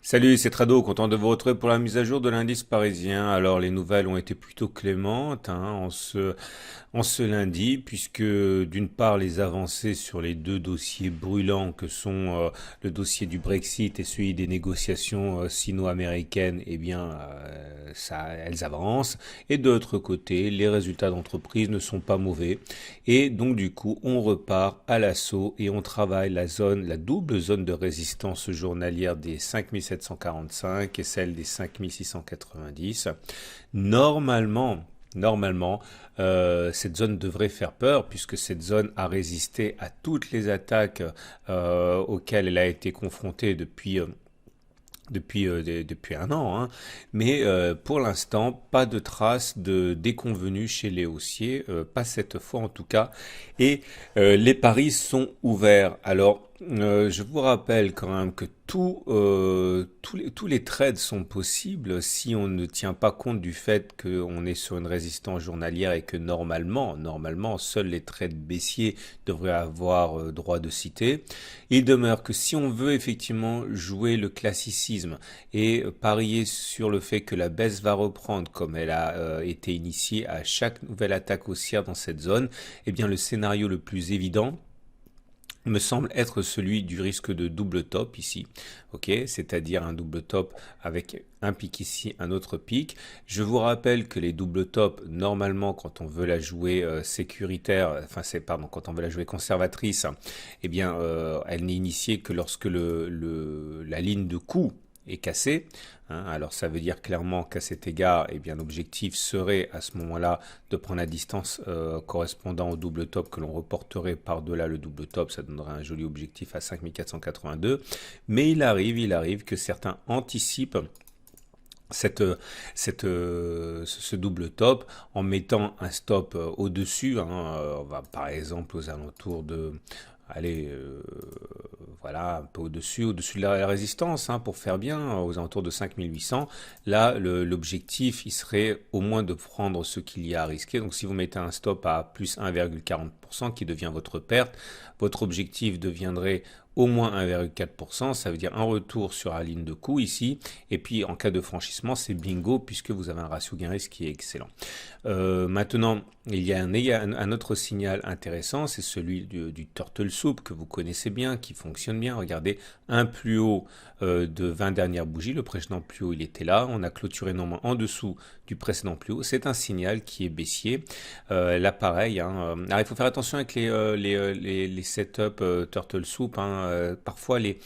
Salut, c'est Trado, content de vous retrouver pour la mise à jour de l'indice parisien. Alors, les nouvelles ont été plutôt clémentes en ce lundi, puisque d'une part, les avancées sur les deux dossiers brûlants que sont le dossier du Brexit et celui des négociations sino-américaines, eh bien, elles avancent. Et de l'autre côté, les résultats d'entreprise ne sont pas mauvais. Et donc, du coup, on repart à l'assaut et on travaille la double zone de résistance journalière des 5745 et celle des 5690. Normalement, cette zone devrait faire peur puisque cette zone a résisté à toutes les attaques auxquelles elle a été confrontée depuis un an, hein. Mais pour l'instant, pas de traces de déconvenus chez les haussiers, pas cette fois en tout cas. Et les paris sont ouverts. Alors, je vous rappelle quand même que tous les trades sont possibles si on ne tient pas compte du fait qu'on est sur une résistance journalière et que normalement, seuls les trades baissiers devraient avoir droit de citer. Il demeure que si on veut effectivement jouer le classicisme et parier sur le fait que la baisse va reprendre comme elle a été initiée à chaque nouvelle attaque haussière dans cette zone, eh bien le scénario le plus évident me semble être celui du risque de double top ici, ok, c'est-à-dire un double top avec un pic ici, un autre pic. Je vous rappelle que les double tops, normalement, quand on veut la jouer sécuritaire, quand on veut la jouer conservatrice, eh bien, elle n'est initiée que lorsque la ligne de coup est cassée. Alors ça veut dire clairement qu'à cet égard, eh bien l'objectif serait à ce moment-là de prendre la distance correspondant au double top que l'on reporterait par-delà le double top, ça donnerait un joli objectif à 5482. Mais il arrive que certains anticipent ce double top en mettant un stop au-dessus, on va par exemple aux alentours de allez, voilà, un peu au-dessus de la résistance, pour faire bien, aux alentours de 5800. Là, l'objectif, il serait au moins de prendre ce qu'il y a à risquer. Donc, si vous mettez un stop à plus 1,40% qui devient votre perte, votre objectif deviendrait au moins 1,4%, ça veut dire un retour sur la ligne de coup ici, et puis en cas de franchissement, c'est bingo puisque vous avez un ratio gain-risque qui est excellent. Maintenant, il y a un autre signal intéressant, c'est celui du turtle soup que vous connaissez bien, qui fonctionne bien. Regardez, un plus haut de 20 dernières bougies, le précédent plus haut il était là, on a clôturé normalement en dessous du précédent plus haut, c'est un signal qui est baissier. Là pareil, alors il faut faire attention avec les setups turtle soup, parfois les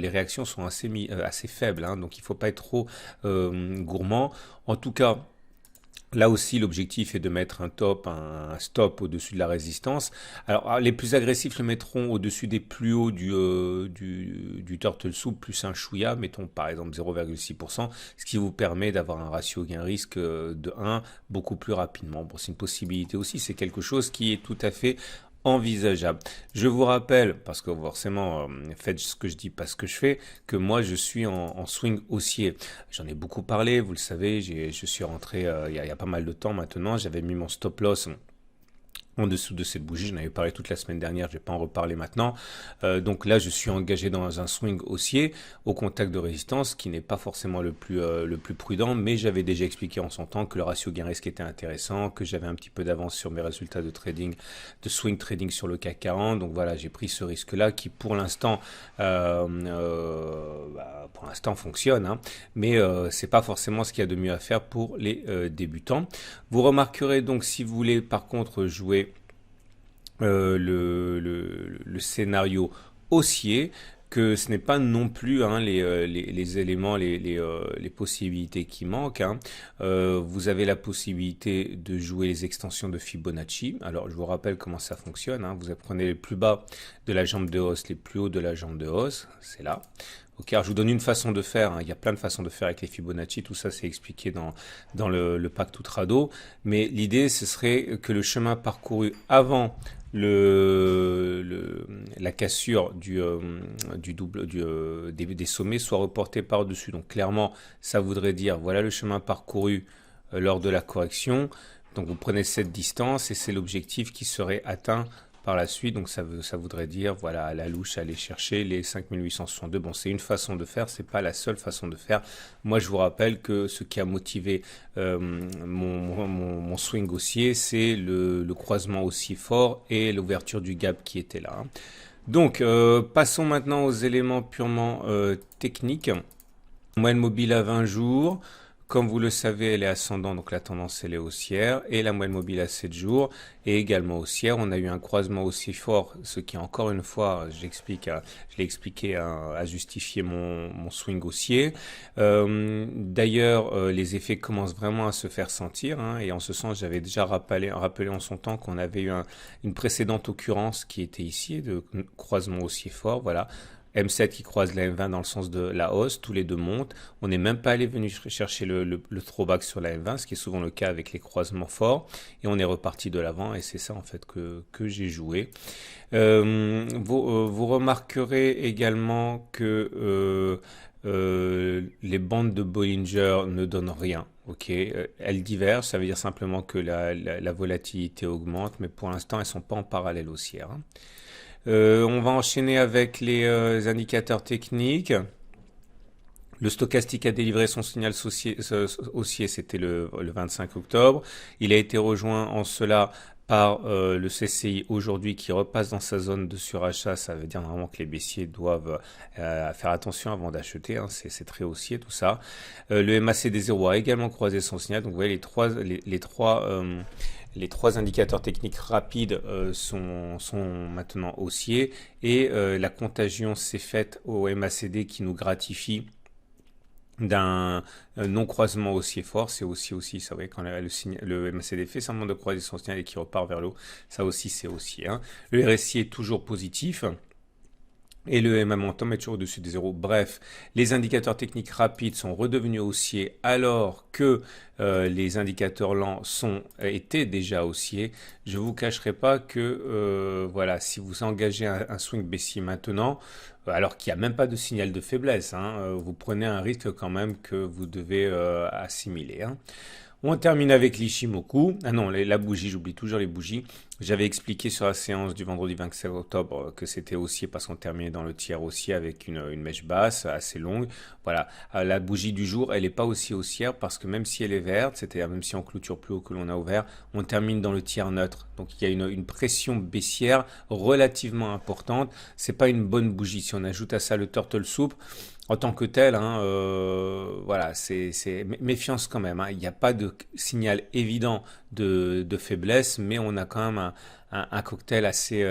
réactions sont assez faibles, donc il ne faut pas être trop gourmand. En tout cas, là aussi, l'objectif est de mettre un stop au-dessus de la résistance. Alors, les plus agressifs le mettront au-dessus des plus hauts du turtle soup, plus un chouïa, mettons par exemple 0,6%, ce qui vous permet d'avoir un ratio gain-risque de 1 beaucoup plus rapidement. Bon, c'est une possibilité aussi, c'est quelque chose qui est tout à fait envisageable. Je vous rappelle, parce que forcément, faites ce que je dis, pas ce que je fais, que moi je suis en swing haussier. J'en ai beaucoup parlé, vous le savez, je suis rentré il y a pas mal de temps maintenant, j'avais mis mon stop loss en dessous de cette bougie, j'en avais parlé toute la semaine dernière, je ne vais pas en reparler maintenant. Donc là, je suis engagé dans un swing haussier au contact de résistance qui n'est pas forcément le plus prudent, mais j'avais déjà expliqué en son temps que le ratio gain-risque était intéressant, que j'avais un petit peu d'avance sur mes résultats de trading, de swing trading sur le CAC 40. Donc voilà, j'ai pris ce risque-là qui pour l'instant fonctionne, mais c'est pas forcément ce qu'il y a de mieux à faire pour les débutants. Vous remarquerez donc si vous voulez par contre jouer le scénario haussier, que ce n'est pas non plus les éléments, les possibilités qui manquent. Vous avez la possibilité de jouer les extensions de Fibonacci. Alors je vous rappelle comment ça fonctionne. Vous prenez les plus bas de la jambe de hausse, les plus hauts de la jambe de hausse, c'est là. Ok, alors je vous donne une façon de faire, il y a plein de façons de faire avec les Fibonacci, tout ça c'est expliqué dans le pack Outrado, mais l'idée ce serait que le chemin parcouru avant la cassure des sommets soit reporté par-dessus. Donc clairement, ça voudrait dire, voilà le chemin parcouru lors de la correction. Donc vous prenez cette distance et c'est l'objectif qui serait atteint par la suite. Donc ça voudrait dire, voilà, à la louche, aller chercher les 5862. Bon, c'est une façon de faire, c'est pas la seule façon de faire. Moi, je vous rappelle que ce qui a motivé mon swing haussier, c'est le croisement haussier fort et l'ouverture du gap qui était là, hein. Donc, passons maintenant aux éléments purement techniques. Moyenne mobile à 20 jours. Comme vous le savez, elle est ascendante, donc la tendance elle est haussière. Et la moyenne mobile à 7 jours est également haussière. On a eu un croisement aussi fort, ce qui encore une fois, je l'ai expliqué à justifier mon swing haussier. D'ailleurs, les effets commencent vraiment à se faire sentir, hein, et en ce sens, j'avais déjà rappelé en son temps qu'on avait eu une précédente occurrence qui était ici, de croisement haussier fort, voilà. M7 qui croise la M20 dans le sens de la hausse, tous les deux montent. On n'est même pas allé venu chercher le throwback sur la M20, ce qui est souvent le cas avec les croisements forts. Et on est reparti de l'avant et c'est ça en fait que j'ai joué. Vous remarquerez également que les bandes de Bollinger ne donnent rien. Ok, elles divergent, ça veut dire simplement que la volatilité augmente, mais pour l'instant elles sont pas en parallèle haussière, hein. On va enchaîner avec les indicateurs techniques. Le stochastique a délivré son signal haussier, c'était le 25 octobre. Il a été rejoint en cela par le CCI aujourd'hui qui repasse dans sa zone de surachat. Ça veut dire normalement que les baissiers doivent faire attention avant d'acheter, hein. C'est très haussier tout ça. Le MACD0 a également croisé son signal. Donc vous voyez les trois indicateurs techniques rapides sont maintenant haussiers et la contagion s'est faite au MACD qui nous gratifie d'un non-croisement haussier fort. C'est aussi, ça, vous voyez, quand le MACD fait semblant de croiser son signal et qui repart vers le haut, ça aussi c'est haussier, hein. Le RSI est toujours positif. Et le MA momentum est toujours au-dessus des zéros. Bref, les indicateurs techniques rapides sont redevenus haussiers alors que les indicateurs lents étaient déjà haussiers. Je ne vous cacherai pas que voilà, si vous engagez un swing baissier maintenant, alors qu'il n'y a même pas de signal de faiblesse, hein, vous prenez un risque quand même que vous devez assimiler, hein. On termine avec l'Ishimoku. Ah non, la bougie, j'oublie toujours les bougies. J'avais expliqué sur la séance du vendredi 27 octobre que c'était haussier parce qu'on terminait dans le tiers haussier avec une mèche basse assez longue. Voilà, la bougie du jour, elle n'est pas aussi haussière parce que même si elle est verte, c'est-à-dire même si on clôture plus haut que l'on a ouvert, on termine dans le tiers neutre. Donc il y a une pression baissière relativement importante. C'est pas une bonne bougie. Si on ajoute à ça le turtle soup, en tant que tel, hein, voilà, c'est méfiance quand même, hein. Il n'y a pas de signal évident de faiblesse, mais on a quand même un cocktail assez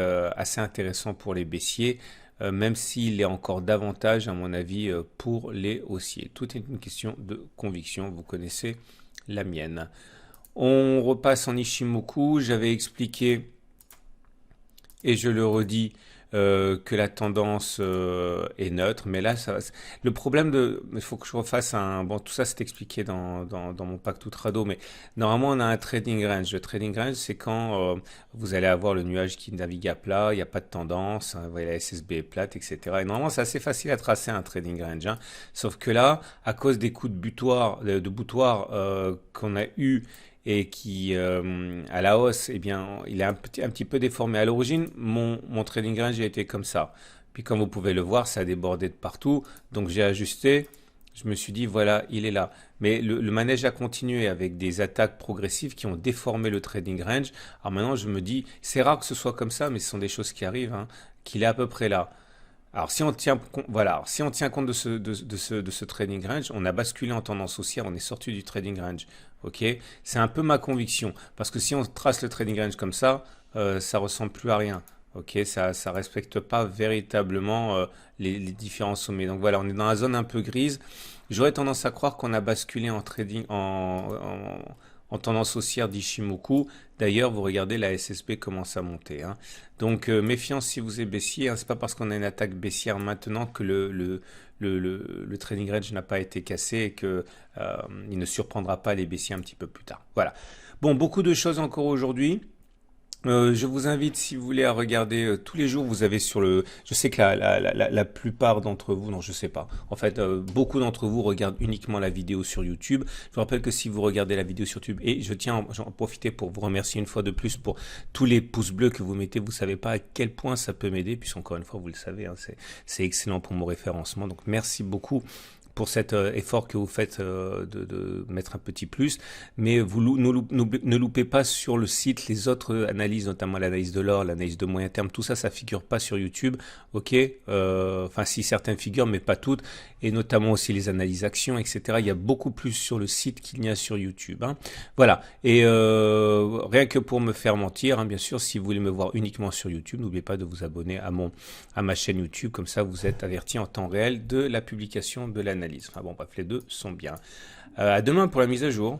intéressant pour les baissiers, même s'il est encore davantage, à mon avis, pour les haussiers. Tout est une question de conviction, vous connaissez la mienne. On repasse en Ishimoku, j'avais expliqué, et je le redis, que la tendance est neutre, mais là, le problème il faut que je refasse bon, tout ça c'est expliqué dans mon pack tout trado, mais normalement on a un trading range. Le trading range, c'est quand vous allez avoir le nuage qui navigue à plat, il n'y a pas de tendance, hein, vous voyez, la SSB est plate, etc. Et normalement, c'est assez facile à tracer un trading range, hein. Sauf que là, à cause des coups de boutoir qu'on a eu et qui, à la hausse, eh bien, il est un petit peu déformé. À l'origine, mon trading range a été comme ça. Puis comme vous pouvez le voir, ça a débordé de partout. Donc j'ai ajusté, je me suis dit, voilà, il est là. Mais le manège a continué avec des attaques progressives qui ont déformé le trading range. Alors maintenant, je me dis, c'est rare que ce soit comme ça, mais ce sont des choses qui arrivent, hein, qu'il est à peu près là. Alors si on tient compte de ce trading range, on a basculé en tendance haussière, on est sorti du trading range. Ok, c'est un peu ma conviction parce que si on trace le trading range comme ça ressemble plus à rien. Ok, ça respecte pas véritablement les différents sommets. Donc voilà, on est dans la zone un peu grise. J'aurais tendance à croire qu'on a basculé en trading en tendance haussière d'Ishimoku. D'ailleurs, vous regardez, la SSB commence à monter, hein. Donc, méfiance si vous êtes baissier, hein. C'est pas parce qu'on a une attaque baissière maintenant que le trading range n'a pas été cassé et que il ne surprendra pas les baissiers un petit peu plus tard. Voilà. Bon, beaucoup de choses encore aujourd'hui. Je vous invite, si vous voulez, à regarder tous les jours. Vous avez sur le. Je sais que la plupart d'entre vous, non, je sais pas. En fait, beaucoup d'entre vous regardent uniquement la vidéo sur YouTube. Je vous rappelle que si vous regardez la vidéo sur YouTube, et je tiens à en profiter pour vous remercier une fois de plus pour tous les pouces bleus que vous mettez. Vous savez pas à quel point ça peut m'aider, puisqu'encore une fois, vous le savez, hein, c'est excellent pour mon référencement. Donc, merci beaucoup pour cet effort que vous faites de mettre un petit plus, mais vous ne loupez pas sur le site les autres analyses, notamment l'analyse de l'or, l'analyse de moyen terme, tout ça, ça figure pas sur YouTube, ok, enfin si certaines figurent, mais pas toutes, et notamment aussi les analyses actions, etc. Il y a beaucoup plus sur le site qu'il n'y a sur YouTube, hein. Voilà, et rien que pour me faire mentir, hein, bien sûr, si vous voulez me voir uniquement sur YouTube, n'oubliez pas de vous abonner à ma chaîne YouTube, comme ça vous êtes averti en temps réel de la publication de l'analyse. Enfin bon, bref, les deux sont bien. À demain pour la mise à jour.